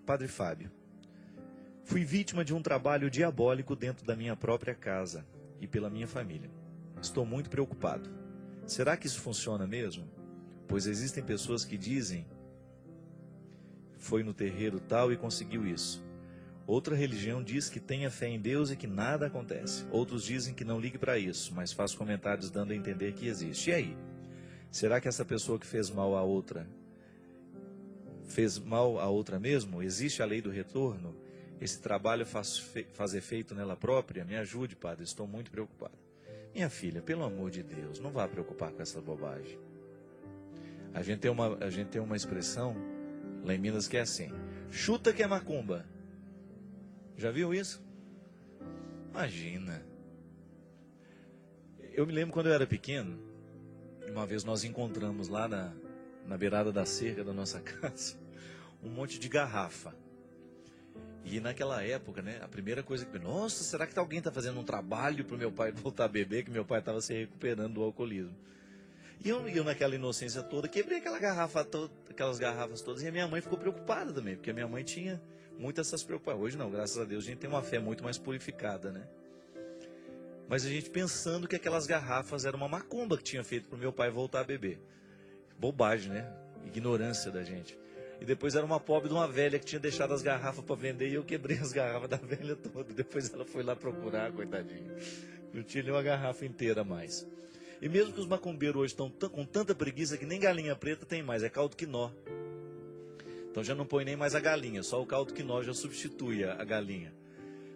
Padre Fábio, fui vítima de um trabalho diabólico dentro da minha própria casa e pela minha família. Estou muito preocupado. Será que isso funciona mesmo? Pois existem pessoas que dizem: foi no terreiro tal e conseguiu isso. Outra religião diz que tenha fé em Deus e que nada acontece. Outros dizem que não ligue para isso, mas faz comentários dando a entender que existe. E aí? Será que essa pessoa que fez mal a outra mesmo? Existe a lei do retorno? Esse trabalho faz efeito nela própria? Me ajude, padre, estou muito preocupado. Minha filha, pelo amor de Deus, não vá preocupar com essa bobagem. A gente tem uma expressão lá em Minas que é assim: chuta que é macumba. Já viu isso? Imagina. Eu me lembro quando eu era pequeno, uma vez nós encontramos lá na beirada da cerca da nossa casa um monte de garrafa. E naquela época, né, a primeira coisa que... Nossa, será que alguém está fazendo um trabalho para o meu pai voltar a beber, que meu pai estava se recuperando do alcoolismo. E eu naquela inocência toda, quebrei aquelas garrafas todas, e a minha mãe ficou preocupada também, porque a minha mãe tinha muitas essas preocupações. Hoje não, graças a Deus, a gente tem uma fé muito mais purificada, né? Mas a gente pensando que aquelas garrafas eram uma macumba que tinha feito para o meu pai voltar a beber. Bobagem, né? Ignorância da gente. E depois era uma pobre de uma velha que tinha deixado as garrafas para vender, e eu quebrei as garrafas da velha toda. Depois ela foi lá procurar, coitadinha. Não tinha nem uma garrafa inteira mais. E mesmo que os macumbeiros hoje estão com tanta preguiça que nem galinha preta tem mais, é caldo quinó. Então já não põe nem mais a galinha, só o caldo quinó já substitui a galinha.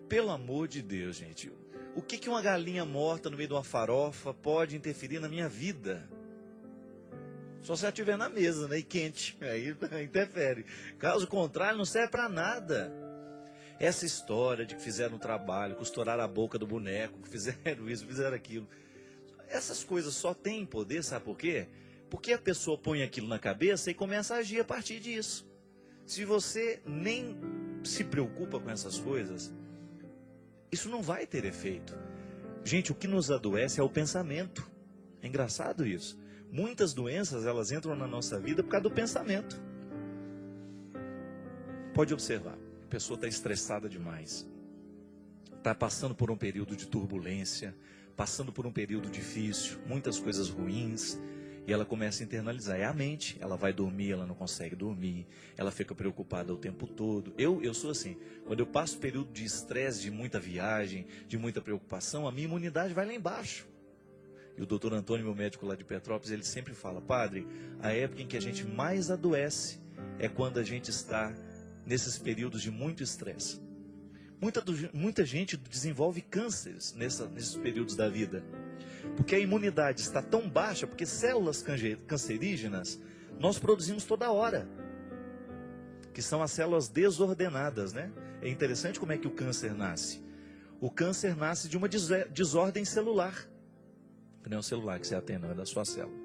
Pelo amor de Deus, gente, o que uma galinha morta no meio de uma farofa pode interferir na minha vida? Só se ela estiver na mesa, né, e quente, aí interfere. Caso contrário, não serve para nada. Essa história de que fizeram um trabalho, costuraram a boca do boneco, que fizeram isso, fizeram aquilo... Essas coisas só têm poder, sabe por quê? Porque a pessoa põe aquilo na cabeça e começa a agir a partir disso. Se você nem se preocupa com essas coisas, isso não vai ter efeito. Gente, o que nos adoece é o pensamento. É engraçado isso. Muitas doenças, elas entram na nossa vida por causa do pensamento. Pode observar, a pessoa está estressada demais. Está passando por um período de turbulência, passando por um período difícil, muitas coisas ruins, e ela começa a internalizar. É a mente, ela vai dormir, ela não consegue dormir, ela fica preocupada o tempo todo. Eu sou assim, quando eu passo período de estresse, de muita viagem, de muita preocupação, a minha imunidade vai lá embaixo. E o doutor Antônio, meu médico lá de Petrópolis, ele sempre fala: padre, a época em que a gente mais adoece é quando a gente está nesses períodos de muito estresse. Muita gente desenvolve cânceres nesses períodos da vida, porque a imunidade está tão baixa, porque células cancerígenas nós produzimos toda hora, que são as células desordenadas, né? É interessante como é que o câncer nasce. O câncer nasce de uma desordem celular, que não é um celular que você atende, não é da sua célula.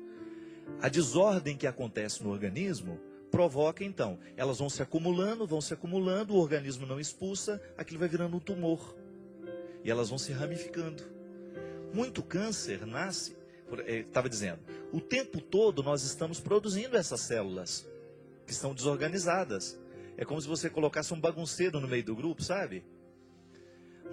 A desordem que acontece no organismo provoca, então, elas vão se acumulando, o organismo não expulsa, aquilo vai virando um tumor. E elas vão se ramificando. Muito câncer nasce, estava dizendo, o tempo todo nós estamos produzindo essas células, que estão desorganizadas. É como se você colocasse um bagunceiro no meio do grupo, sabe?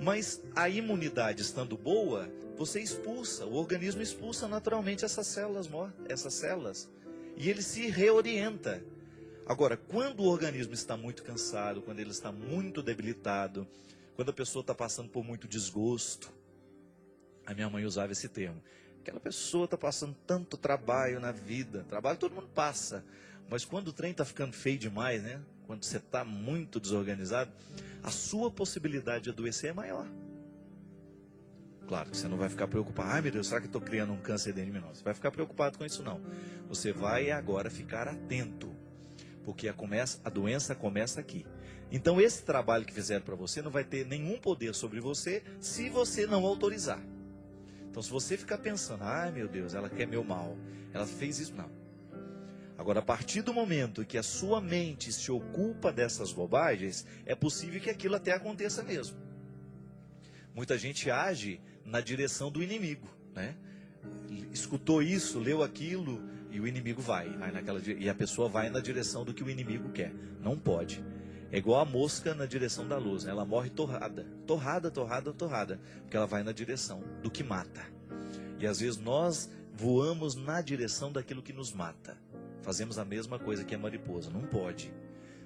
Mas a imunidade estando boa, você expulsa, o organismo expulsa naturalmente essas células mortas, essas células, e ele se reorienta. Agora, quando o organismo está muito cansado, quando ele está muito debilitado, quando a pessoa está passando por muito desgosto, a minha mãe usava esse termo, aquela pessoa está passando tanto trabalho na vida, trabalho todo mundo passa, mas quando o trem está ficando feio demais, né? Quando você está muito desorganizado, a sua possibilidade de adoecer é maior. Claro que você não vai ficar preocupado: ai meu Deus, será que eu estou criando um câncer dentro de mim? Não, você vai ficar preocupado com isso não. Você vai agora ficar atento, porque a doença começa aqui. Então esse trabalho que fizeram para você não vai ter nenhum poder sobre você se você não autorizar. Então se você ficar pensando: ai meu Deus, ela quer meu mal, ela fez isso, não. Agora, a partir do momento que a sua mente se ocupa dessas bobagens, é possível que aquilo até aconteça mesmo. Muita gente age na direção do inimigo, né? Escutou isso, leu aquilo, e o inimigo vai naquela, e a pessoa vai na direção do que o inimigo quer. Não pode. É igual a mosca na direção da luz, né? Ela morre torrada, porque ela vai na direção do que mata. E às vezes nós voamos na direção daquilo que nos mata. Fazemos a mesma coisa que a mariposa, não pode.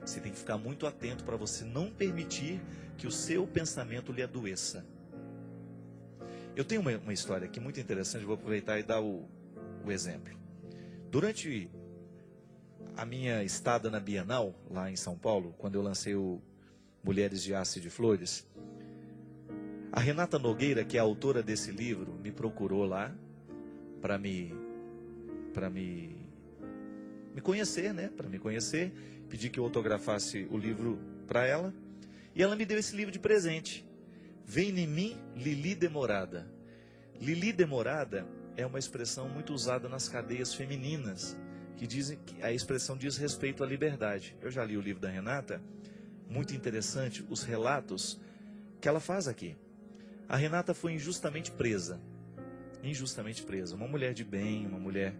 Você tem que ficar muito atento para você não permitir que o seu pensamento lhe adoeça. Eu tenho uma história aqui muito interessante, vou aproveitar e dar o exemplo. Durante a minha estada na Bienal, lá em São Paulo, quando eu lancei o Mulheres de Aço e de Flores, a Renata Nogueira, que é a autora desse livro, me procurou lá para me conhecer, né? Para me conhecer, pedi que eu autografasse o livro para ela, e ela me deu esse livro de presente. Vem em mim, Lili Demorada. Lili Demorada é uma expressão muito usada nas cadeias femininas, que dizem que a expressão diz respeito à liberdade. Eu já li o livro da Renata, muito interessante os relatos que ela faz aqui. A Renata foi injustamente presa, uma mulher de bem, uma mulher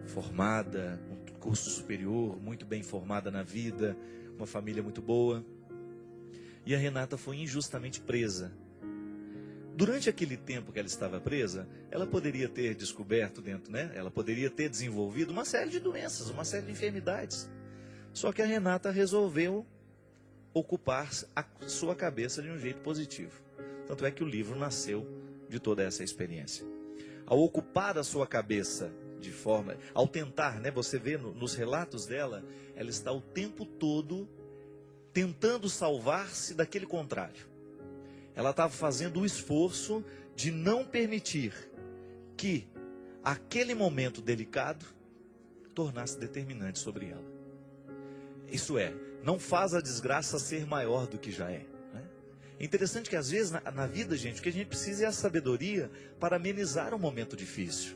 formada, um curso superior, muito bem formada na vida, uma família muito boa. E a Renata foi injustamente presa. Durante aquele tempo que ela estava presa, ela poderia ter descoberto dentro, né? Ela poderia ter desenvolvido uma série de doenças, uma série de enfermidades. Só que a Renata resolveu ocupar a sua cabeça de um jeito positivo. Tanto é que o livro nasceu de toda essa experiência. Ao ocupar a sua cabeça de forma, ao tentar, né? Você vê nos relatos dela, ela está o tempo todo tentando salvar-se daquele contrário. Ela estava fazendo o esforço de não permitir que aquele momento delicado tornasse determinante sobre ela. Isso é, não faz a desgraça ser maior do que já é. Né? É interessante que às vezes na vida, gente, o que a gente precisa é a sabedoria para amenizar um momento difícil.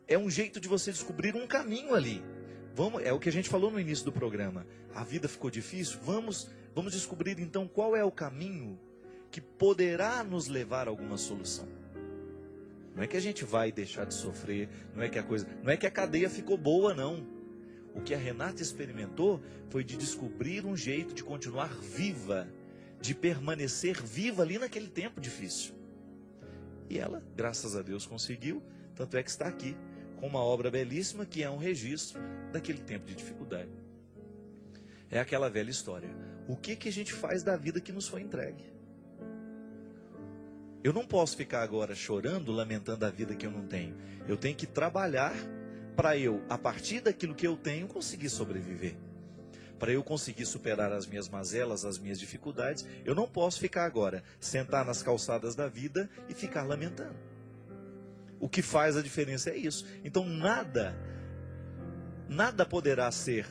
É um jeito de você descobrir um caminho ali. É o que a gente falou no início do programa. A vida ficou difícil, vamos descobrir então qual é o caminho que poderá nos levar a alguma solução. Não é que a gente vai deixar de sofrer, não é que a cadeia ficou boa, não. O que a Renata experimentou foi de descobrir um jeito de continuar viva, de permanecer viva ali naquele tempo difícil. E ela, graças a Deus, conseguiu, tanto é que está aqui com uma obra belíssima que é um registro daquele tempo de dificuldade. É aquela velha história. O que a gente faz da vida que nos foi entregue? Eu não posso ficar agora chorando, lamentando a vida que eu não tenho. Eu tenho que trabalhar para eu, a partir daquilo que eu tenho, conseguir sobreviver. Para eu conseguir superar as minhas mazelas, as minhas dificuldades. Eu não posso ficar agora, sentar nas calçadas da vida e ficar lamentando. O que faz a diferença é isso. Então nada poderá ser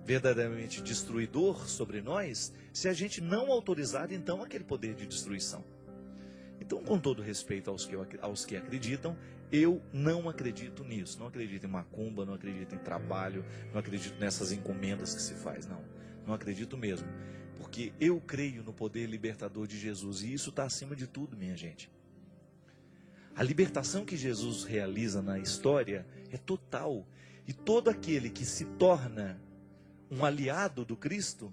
verdadeiramente destruidor sobre nós se a gente não autorizar então aquele poder de destruição. Então, com todo respeito aos que acreditam, eu não acredito nisso. Não acredito em macumba, não acredito em trabalho, não acredito nessas encomendas que se faz, não acredito mesmo. Porque eu creio no poder libertador de Jesus e isso está acima de tudo, minha gente. A libertação que Jesus realiza na história é total. E todo aquele que se torna um aliado do Cristo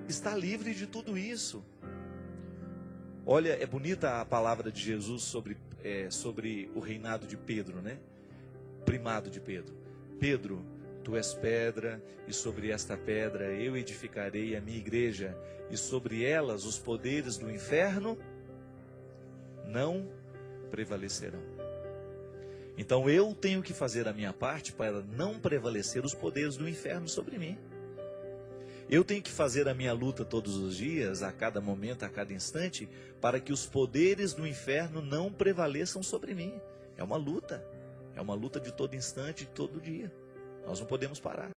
está livre de tudo isso. Olha, é bonita a palavra de Jesus sobre o reinado de Pedro, né? Primado de Pedro. Pedro, tu és pedra, e sobre esta pedra eu edificarei a minha igreja, e sobre elas os poderes do inferno não prevalecerão. Então eu tenho que fazer a minha parte para não prevalecer os poderes do inferno sobre mim. Eu tenho que fazer a minha luta todos os dias, a cada momento, a cada instante, para que os poderes do inferno não prevaleçam sobre mim. É uma luta de todo instante, de todo dia. Nós não podemos parar.